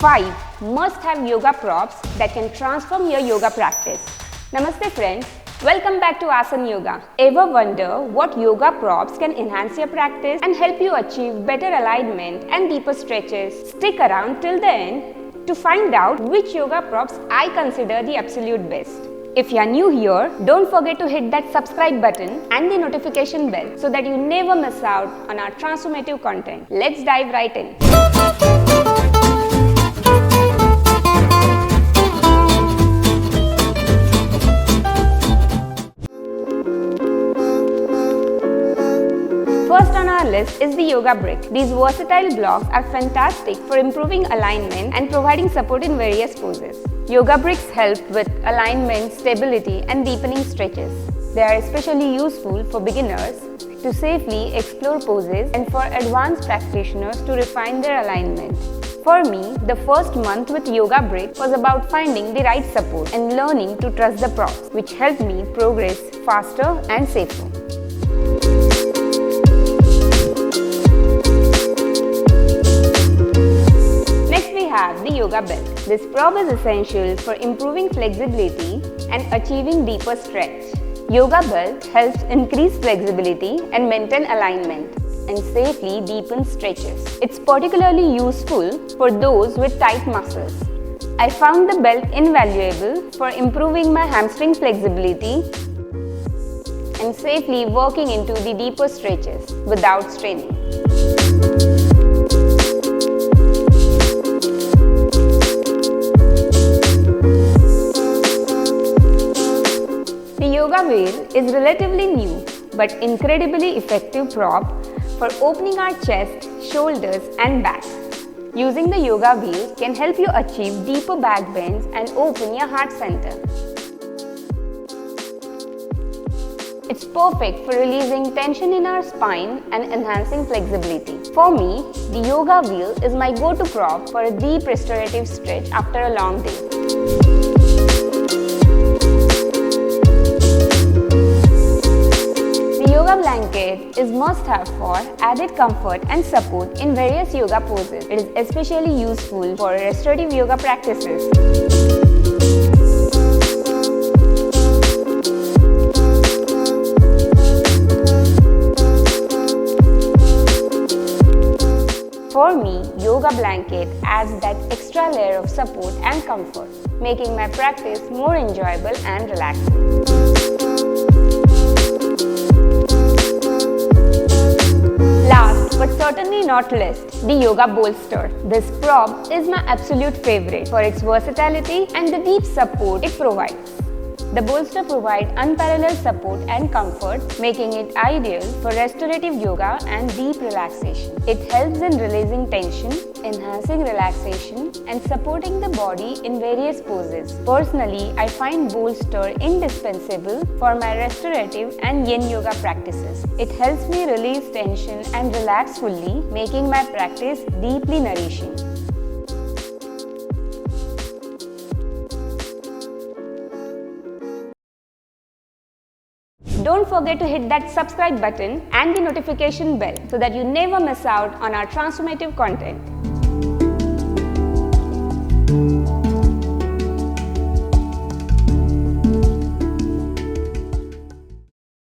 5 must-have yoga props that can transform your yoga practice. Namaste friends, welcome back to Asana Yoga. Ever wonder what yoga props can enhance your practice and help you achieve better alignment and deeper stretches? Stick around till the end to find out which yoga props I consider the absolute best. If you are new here, don't forget to hit that subscribe button and the notification bell so that you never miss out on our transformative content. Let's dive right in. First on our list is the yoga brick. These versatile blocks are fantastic for improving alignment and providing support in various poses. Yoga bricks help with alignment, stability, and deepening stretches. They are especially useful for beginners to safely explore poses and for advanced practitioners to refine their alignment. For me, the first month with yoga brick was about finding the right support and learning to trust the props, which helped me progress faster and safer. The yoga belt. This prop is essential for improving flexibility and achieving deeper stretch. Yoga belt helps increase flexibility and maintain alignment and safely deepen stretches. It's particularly useful for those with tight muscles. I found the belt invaluable for improving my hamstring flexibility and safely working into the deeper stretches without straining. The yoga wheel is relatively new but incredibly effective prop for opening our chest, shoulders and back. Using the yoga wheel can help you achieve deeper back bends and open your heart center. It's perfect for releasing tension in our spine and enhancing flexibility. For me, the yoga wheel is my go-to prop for a deep restorative stretch after a long day. Yoga blanket is must-have for added comfort and support in various yoga poses. It is especially useful for restorative yoga practices. For me, yoga blanket adds that extra layer of support and comfort, making my practice more enjoyable and relaxing. But certainly not least, the yoga bolster. This prop is my absolute favorite for its versatility and the deep support it provides. The bolster provides unparalleled support and comfort, making it ideal for restorative yoga and deep relaxation. It helps in releasing tension, enhancing relaxation, and supporting the body in various poses. Personally, I find bolster indispensable for my restorative and yin yoga practices. It helps me release tension and relax fully, making my practice deeply nourishing. Don't forget to hit that subscribe button and the notification bell so that you never miss out on our transformative content.